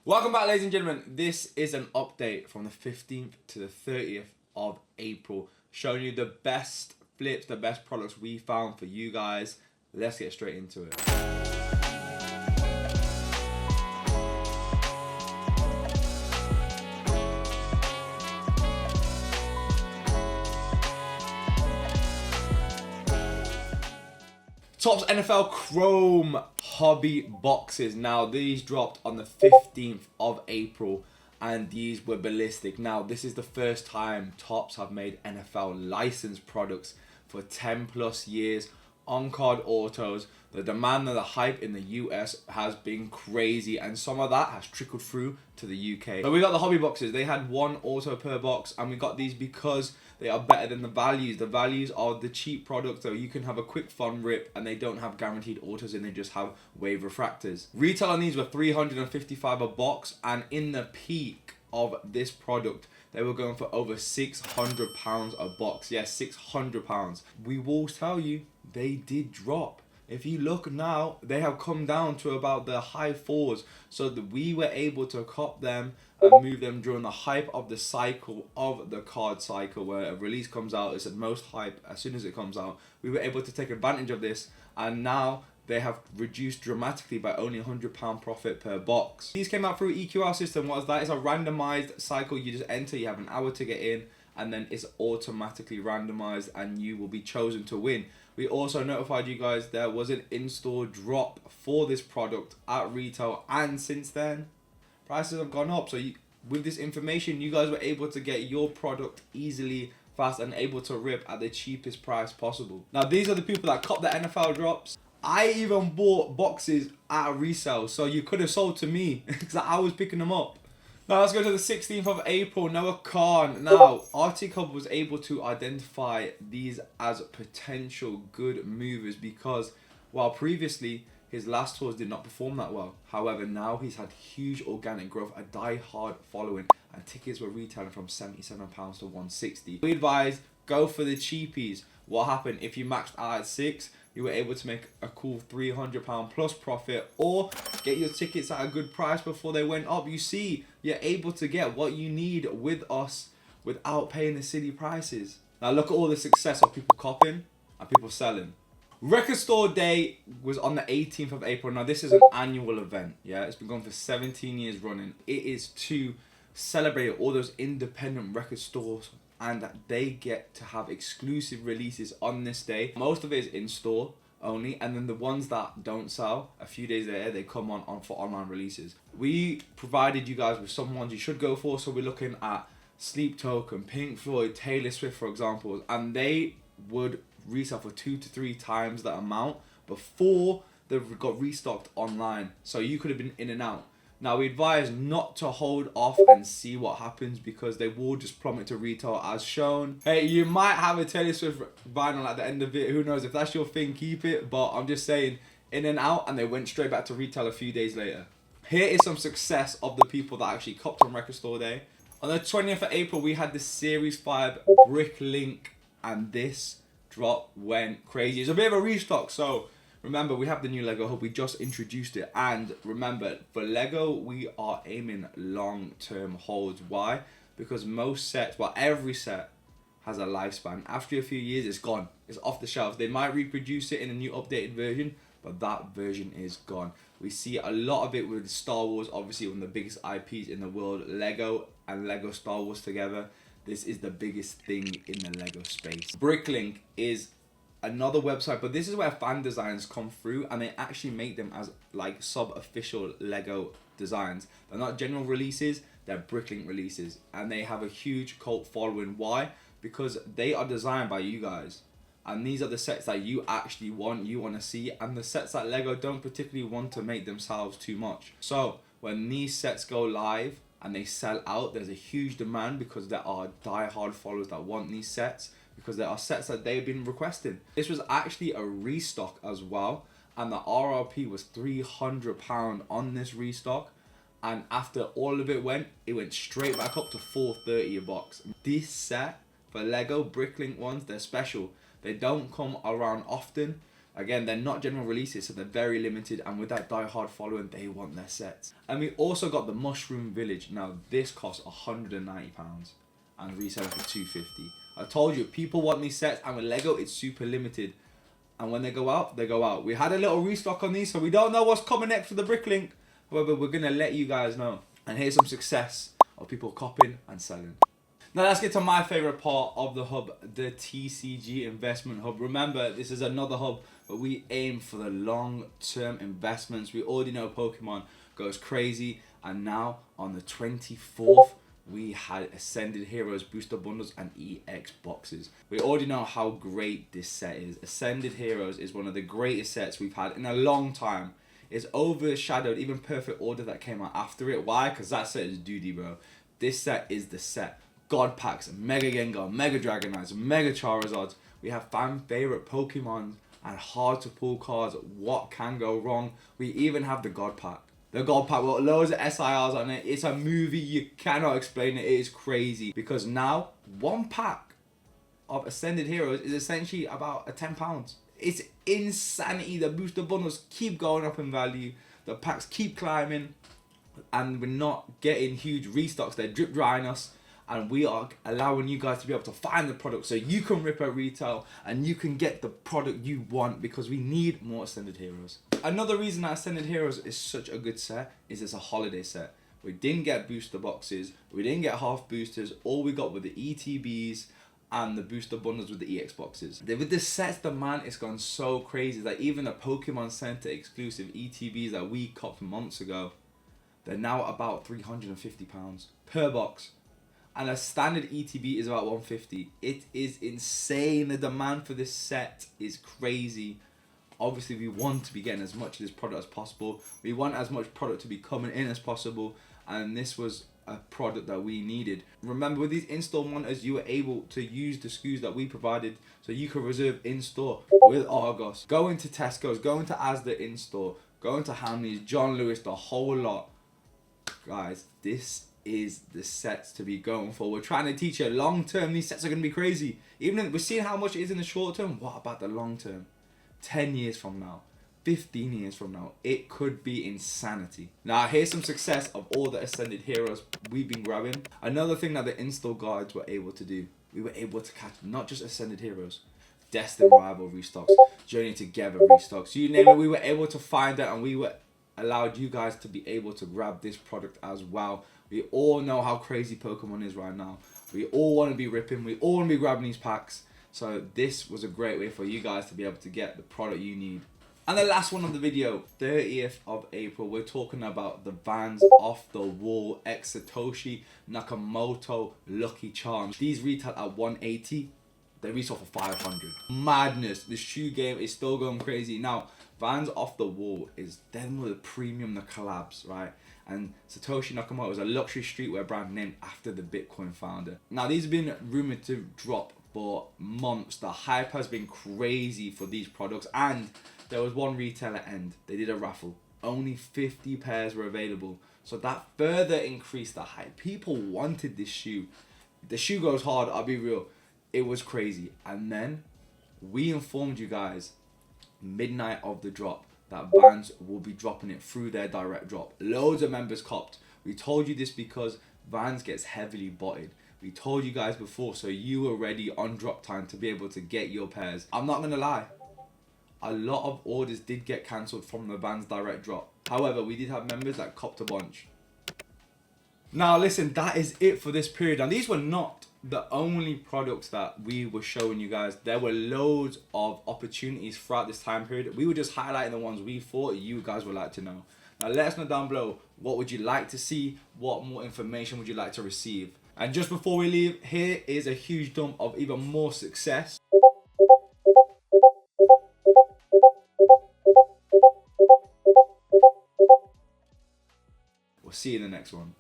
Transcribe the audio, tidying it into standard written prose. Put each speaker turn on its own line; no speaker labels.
Welcome back, ladies and gentlemen. This is an update from the 15th to the 30th of April, showing you the best flips, the best products we found for you guys. Let's get straight into it. Topps NFL Chrome Hobby Boxes. Now, these dropped on the 15th of April, and these were ballistic. Now, this is the first time Topps have made NFL licensed products for 10 plus years. On-card autos. The demand and the hype in the US has been crazy, and some of that has trickled through to the UK. So we got the hobby boxes. They had one auto per box, and we got these because they are better than the values. The values are the cheap products, so you can have a quick fun rip, and they don't have guaranteed autos, and they just have wave refractors. Retail on these were $355 a box, and in the peak of this product, they were going for over £600 a box. Yes, £600. We will tell you, they did drop. If you look now, they have come down to about the high fours, so that we were able to cop them and move them during the hype of the cycle of the card cycle, where a release comes out, it's at most hype as soon as it comes out. We were able to take advantage of this, and now they have reduced dramatically by only £100 profit per box. These came out through EQR system. What is that? It's a randomized cycle. You just enter, you have an hour to get in, and then it's automatically randomized, and you will be chosen to win. We also notified you guys there was an in-store drop for this product at retail, and since then prices have gone up. So with this information, you guys were able to get your product easily, fast, and able to rip at the cheapest price possible. Now, these are the people that cop the NFL drops. I even bought boxes at Resell, so you could have sold to me because I was picking them up. Now let's go to the 16th of April. Noah Kahan. Now, Article was able to identify these as potential good movers because while previously his last tours did not perform that well. However, now he's had huge organic growth, a die-hard following, and tickets were retailing from £77 to £160. We advise, go for the cheapies. What happened? If you maxed out at 6, you were able to make a cool £300 plus profit, or get your tickets at a good price before they went up. You see, you're able to get what you need with us without paying the silly prices. Now look at all the success of people copying and people selling. Record Store Day was on the 18th of April. Now this is an annual event. Yeah, it's been going for 17 years running. It is to celebrate all those independent record stores, and they get to have exclusive releases on this day. Most of it is in store only, and then the ones that don't sell, a few days later, they come on for online releases. We provided you guys with some ones you should go for, so we're looking at Sleep Token, Pink Floyd, Taylor Swift, for example, and they would resell for 2 to 3 times that amount before they got restocked online. So you could have been in and out. Now, we advise not to hold off and see what happens because they will just plummet to retail as shown. Hey, you might have a Taylor Swift vinyl at the end of it. Who knows? If that's your thing, keep it. But I'm just saying, in and out, and they went straight back to retail a few days later. Here is some success of the people that actually copped on Record Store Day. On the 20th of April, we had the Series 5 Brick Link, and this drop went crazy. It's a bit of a restock, so remember, we have the new Lego Hub. We just introduced it. And remember, for Lego, we are aiming long-term holds. Why? Because most sets, well, every set has a lifespan. After a few years, it's gone. It's off the shelves. They might reproduce it in a new updated version, but that version is gone. We see a lot of it with Star Wars, obviously one of the biggest IPs in the world. Lego and Lego Star Wars together. This is the biggest thing in the Lego space. Bricklink is another website, but this is where fan designs come through, and they actually make them as like sub-official Lego designs. They're not general releases, they're Bricklink releases, and they have a huge cult following. Why? Because they are designed by you guys, and these are the sets that you actually want, you want to see, and the sets that Lego don't particularly want to make themselves too much. So when these sets go live and they sell out, there's a huge demand because there are die-hard followers that want these sets, because there are sets that they've been requesting. This was actually a restock as well, and the RRP was £300 on this restock, and after all of it went straight back up to $430 a box. This set for Lego Bricklink ones, they're special. They don't come around often, Again, they're not general releases, so they're very limited, and with that die-hard following, they want their sets. And we also got the Mushroom Village. Now, this costs £190 and reselling for £250. I told you, people want these sets, and with Lego, it's super limited. And when they go out, they go out. We had a little restock on these, so we don't know what's coming next for the Bricklink. However, we're going to let you guys know. And here's some success of people copying and selling. Now let's get to my favorite part of the hub, the TCG investment hub. Remember, this is another hub, but we aim for the long-term investments. We already know Pokemon goes crazy, and now on the 24th, we had Ascended Heroes booster bundles and EX boxes. We already know how great this set is. Ascended Heroes is one of the greatest sets we've had in a long time. It's overshadowed even Perfect Order that came out after it. Why? Because that set is duty, bro. This set is the set. God packs, Mega Gengar, Mega Dragonites, Mega Charizards. We have fan favorite Pokemon and hard to pull cards. What can go wrong? We even have the God pack. The God pack with loads of SIRs on it. It's a movie. You cannot explain it. It is crazy. Because now, one pack of Ascended Heroes is essentially about £10. It's insanity. The booster bundles keep going up in value. The packs keep climbing. And we're not getting huge restocks. They're drip drying us. And we are allowing you guys to be able to find the product so you can rip at retail and you can get the product you want, because we need more Ascended Heroes. Another reason that Ascended Heroes is such a good set is it's a holiday set. We didn't get booster boxes, we didn't get half boosters, all we got were the ETBs and the booster bundles with the EX boxes. With the sets, the man, it's gone so crazy that even the Pokemon Center exclusive ETBs that we copped months ago, they're now about £350 per box. And a standard ETB is about £150. It is insane. The demand for this set is crazy. Obviously, we want to be getting as much of this product as possible. We want as much product to be coming in as possible. And this was a product that we needed. Remember, with these in-store monitors, you were able to use the SKUs that we provided. So you could reserve in-store with Argos. Go into Tesco's, go into Asda in-store, go into Hamleys, John Lewis, the whole lot. Guys, this is the sets to be going for. We're trying to teach you long term, these sets are going to be crazy. Even if we're seeing how much it is in the short term, what about the long term? 10 years from now, 15 years from now, it could be insanity. Now here's some success of all the Ascended Heroes we've been grabbing. Another thing that the install guides were able to do, we were able to catch not just Ascended Heroes, Destined Rival restocks, Journey Together restocks, you name it, we were able to find that, and we were allowed you guys to be able to grab this product as well. We all know how crazy Pokemon is right now. We all want to be ripping. We all want to be grabbing these packs. So this was a great way for you guys to be able to get the product you need. And the last one of the video, 30th of April, we're talking about the Vans Off the Wall X Satoshi Nakamoto Lucky Charms. These retail at $180. They retail for $500. Madness. The shoe game is still going crazy. Now, Vans Off the Wall is them with the premium, the collabs, right? And Satoshi Nakamoto is a luxury streetwear brand named after the Bitcoin founder. Now, these have been rumored to drop for months. The hype has been crazy for these products. And there was one retailer end. They did a raffle. Only 50 pairs were available. So that further increased the hype. People wanted this shoe. The shoe goes hard, I'll be real. It was crazy. And then we informed you guys midnight of the drop that Vans will be dropping it through their direct drop. Loads of members copped. We told you this because Vans gets heavily botted. We told you guys before, so you were ready on drop time to be able to get your pairs. I'm not gonna lie, a lot of orders did get cancelled from the Vans direct drop. However, we did have members that copped a bunch. Now listen, that is it for this period. Now these were not the only products that we were showing you guys. There were loads of opportunities throughout this time period. We were just highlighting the ones we thought you guys would like to know. Now let us know down below, what would you like to see? What more information would you like to receive? And just before we leave, here is a huge dump of even more success. We'll see you in the next one.